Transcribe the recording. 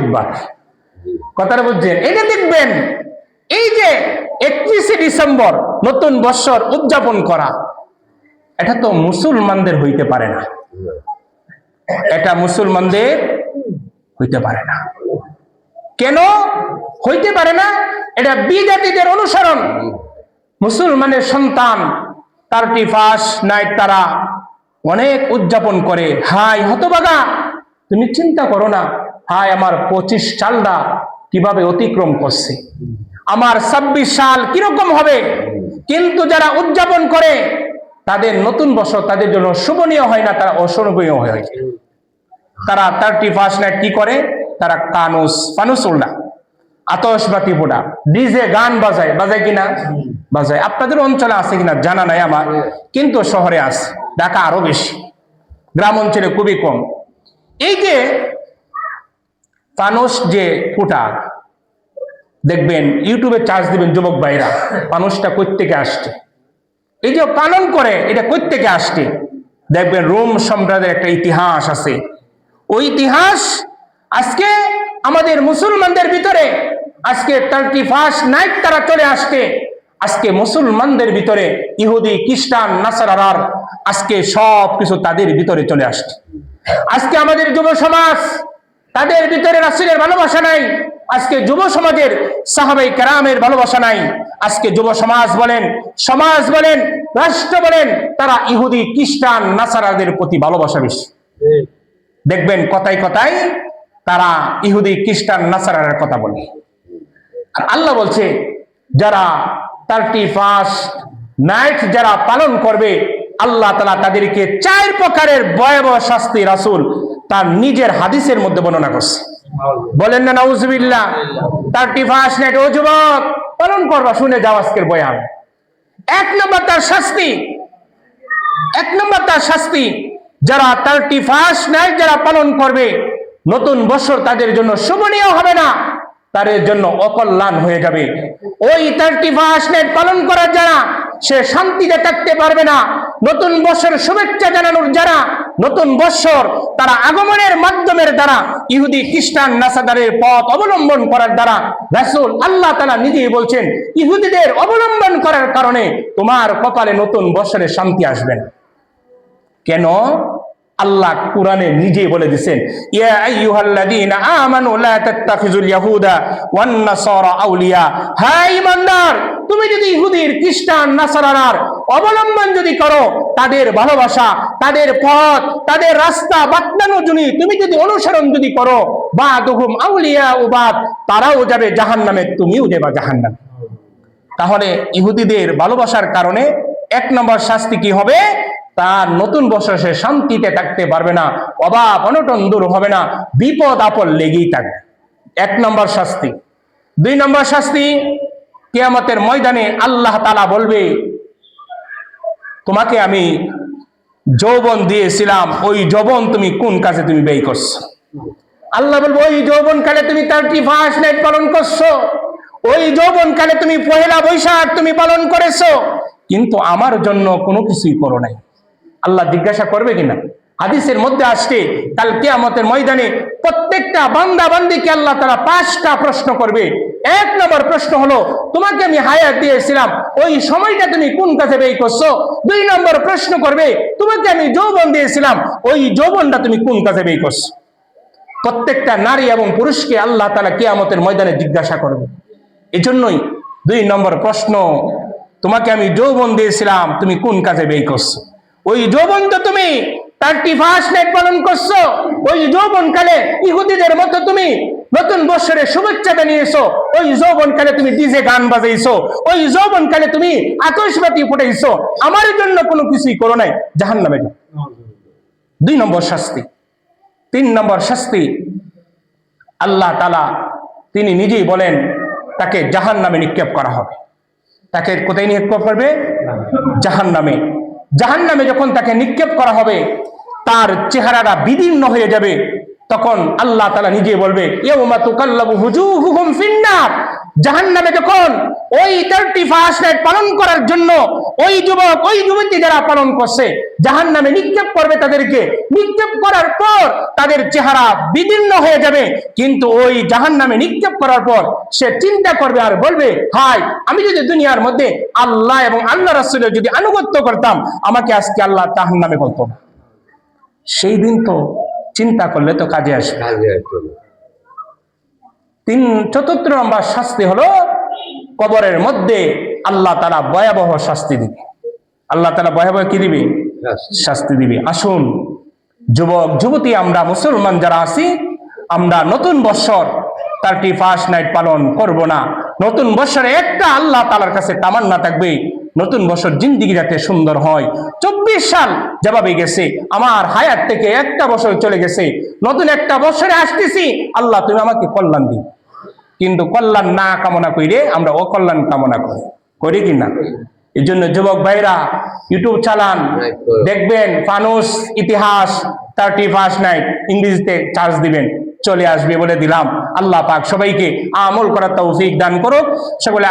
বুধবার। কথাটা বুঝছেন? এটা দেখবেন, এই যে 31শে ডিসেম্বর নতুন বৎসর উদযাপন করা, এটা তো মুসলমানদের হইতে পারে না। এটা মুসলমানদের হইতে পারে না। কেন হইতে পারে না? এটা বিজাতিদের অনুসরণ। মুসলমানের সন্তান 31st নাইট তারা অনেক উদযাপন করে। হাই হতভাগা, তুমি চিন্তা করো না, হাই আমার 25 সালটা কিভাবে অতিক্রম করছে, আমার 26 সাল কিরকম হবে। কিন্তু যারা উদযাপন করে তাদের নতুন বছর তাদের জন্য শোভনীয় হয় না, তারা অশোভনীয় হয়। তারা 31st নাইট কি করে? তারা ফানুস উল্লা, আতশবাতি পোড়া, ডিজে গান বাজায়। বাজায় কিনা? বাজায়। আপনাদের অঞ্চলে আছে কিনা জানা নাই আমার, কিন্তু শহরে আছে, ঢাকা আরো বেশি, গ্রাম অঞ্চলে খুবই কম। এই যে ফানুস যে ফুটা, দেখবেন ইউটিউবে চার্জ দিবেন যুবক ভাইরা, ফানুসটা কই থেকে আসছে, এই যে পালন করে এটা কই থেকে আসছে। দেখবেন রোম সম্রাটের একটা ইতিহাস আছে। ওই ইতিহাস আজকে আমাদের মুসলমানদের ভিতরে আজকে 31st নাইট তারা চলে আসছে। আজকে মুসলমানদের ভিতরে ইহুদি, খ্রিস্টান, নাসারার আজকে সব কিছু তাদের ভিতরে চলে আসছে। আজকে আমাদের যুব সমাজ, তাদের ভিতরে রাসূলের ভালোবাসা নাই। আজকে যুব সমাজের সাহাবায়ে কেরামের ভালোবাসা নাই। আজকে যুব সমাজ বলেন, রাষ্ট্র বলেন, তারা ইহুদি, খ্রিস্টান, নাসারাদের প্রতি ভালোবাসা বেশি। দেখবেন কথায় কথায় তারা ইহুদি, খ্রিস্টান, নাসারার কথা বলে। আর আল্লাহ বলছে যারা 31st নাইট যারা পালন করবে, আল্লাহ তাআলা তাদেরকে 4 প্রকারের ভয়াবহ শাস্তি রাসূল তার নিজের হাদিসের মধ্যে বর্ণনা করছে। বলেন না নাউজুবিল্লাহ। 31st নাইট ও যুবক পালন করবা, শুনে যাও আজকের বয়ান। 1 নম্বর তার শাস্তি, যারা 31st নাইট যারা পালন করবে, নতুন বছর তাদের জন্য শোভনীয় হবে না, তাদের জন্য অকল্যাণ হয়ে যাবে। ওই 31st নাইট পালন করার যারা, সে শান্তিতে থাকতে পারবে না। নতুন বছর শুভেচ্ছা জানানোর যারা, নতুন বছর তারা আগমনের মাধ্যমের দ্বারা ইহুদি, খ্রিস্টান, নাসারাদের পথ অবলম্বন করার দ্বারা রাসূল আল্লাহ তাআলা নিজেই বলছেন, ইহুদিদের অবলম্বন করার কারণে তোমার কপালে নতুন বছরে শান্তি আসবে না। কেন? আল্লাহ কুরআনে নিজেই বলে দিয়েছেন, ইয়া আইয়ুহাল্লাযীনা আমানু লা তাত্তাখিযুল ইয়াহুদা ওয়ান নাসারা আউলিয়া। হে ঈমানদার, তুমি যদি ইহুদির, খ্রিস্টান, নাসারার অবলম্বন যদি করো, তাদের ভালোবাসা, তাদের পথ, তাদের রাস্তা বাতলানো তুমি যদি অনুসরণ যদি করো, বাদুহুম আউলিয়া উবাদ, তারাও যাবে জাহান্নামে, তুমিও যাবে জাহান্নামে। তাহলে ইহুদিদের ভালোবাসার কারণে 1 নম্বর শাস্তি কি হবে? তার নতুন বছর সে শান্তিতে থাকতে পারবে না, অভাব অনটন দূর হবে না, বিপদ আপদ লেগেই থাকবে। 1 নম্বর শাস্তি। 2 নম্বর শাস্তি, কিয়ামতের ময়দানে আল্লাহ তাআলা বলবে, তোমাকে আমি যৌবন দিয়েছিলাম, ওই যৌবন তুমি কোন কাজে তুমি ব্যয় করছো? আল্লাহ বলবে, ওই যৌবন কালে তুমি 31st নাইট পালন করছো, ওই যৌবন কালে তুমি পহেলা বৈশাখ তুমি পালন করেছো, কিন্তু আমার জন্য কোনো কিছুই করো নাই। আল্লাহ জিজ্ঞাসা করবে কিনা? হাদিসের মধ্যে আসছে, কাল কিয়ামতের ময়দানে প্রত্যেকটা বান্দা বান্দীকে আল্লাহ তাআলা 5টা প্রশ্ন করবে। 1 নম্বর প্রশ্ন হলো, তোমাকে আমি হায়াত দিয়েছিলাম, ওই সময়টা তুমি কোন কাজে ব্যয় করছো? 2 নম্বর প্রশ্ন করবে, তোমাকে আমি যৌবন দিয়েছিলাম, ওই যৌবনটা তুমি কোন কাজে ব্যয় করছো? প্রত্যেকটা নারী এবং পুরুষকে আল্লাহ তাআলা কিয়ামতের ময়দানে জিজ্ঞাসা করবে। এজন্যই 2 নম্বর প্রশ্ন, তোমাকে আমি যৌবন দিয়েছিলাম, তুমি কোন কাজে ব্যয় করছো? ওই যৌবন তো তুমি 31st নাইট পালন করছো, ওই যৌবন কালে ইহুদিদের মতো তুমি নতুন বছরের শুভেচ্ছা জানিয়েছো, ওই যৌবন কালে তুমি ডিজে গান বাজাইছো, ওই যৌবন কালে তুমি আতশবাতি ফুটাইছো, আমার জন্য কোনো কিছুই করো নাই, জাহান্নামে যাও। 2 নম্বর শাস্তি। 3 নম্বর শাস্তি, আল্লাহ তাআলা তিনি নিজেই বলেন, তাকে জাহান্নামে নিক্ষেপ করা হবে। তাকে কোথায় নিক্ষেপ করবে? জাহান্নামে। জাহান্নামে যখন তাকে নিক্ষেপ করা হবে, তার চেহারাটা বিদীর্ণ হয়ে যাবে। তখন আল্লাহ তাআলা নিজে বলবে, ইয়াউমা তুকাল্লাবু হুজুহুহুম ফিন্নার। জাহান্নামে যখন ওই 31st নাইট পালন করার জন্য ওই যুবক ওই যুবতী যারা পালন করছে জাহান্নামে নিক্ষেপ করবে, তাদেরকে নিক্ষেপ করার পর তাদের চেহারা বিদীর্ণ হয়ে যাবে, কিন্তু ওই জাহান্নামে নিক্ষেপ করার পর সে চিন্তা করবে আর বলবে, হায় আমি যদি দুনিয়ার মধ্যে আল্লাহ এবং আল্লাহ রাসূলের যদি আনুগত্য করতাম, আমাকে আজকে আল্লাহ জাহান্নামে বলতো না। সেই দিন তো চিন্তা করলে তো কাজে আসবে। চতুর্থ নম্বর শাস্তি হলো কবরের মধ্যে আল্লাহ তাআলা ভয়াবহ শাস্তি দিবে। আল্লাহ তাআলা ভয়াবহ কি দিবে? শাস্তি দিবে। আসুন যুবক যুবতী, আমরা মুসলমান যারা আছি, আমরা নতুন বছর 31st নাইট পালন করব না। নতুন বছরে একটা আল্লাহ তাআলার কাছে তামান্না থাকবে, নতুন বছর জিন্দিগি যাতে সুন্দর হয়। 24 সাল যেভাবে গেছে, আমার হায়াত থেকে একটা বছর চলে গেছে, নতুন একটা বছরে আসতেছি, আল্লাহ তুমি আমাকে কল্যাণ দিও। কিন্তু কল্যাণ না কামনা কইরে আমরা অকল্যাণ কামনা করি কি না? এই জন্য যুবক ভাইরা ইউটিউব চালান, দেখবেন ফানুস ইতিহাস 31st নাইট ইংরেজিতে চার্জ দিবেন, চলে আসবে বলে দিলাম। আল্লাহ পাক সবাইকে আমল করার তৌফিক দান করুক। সকলে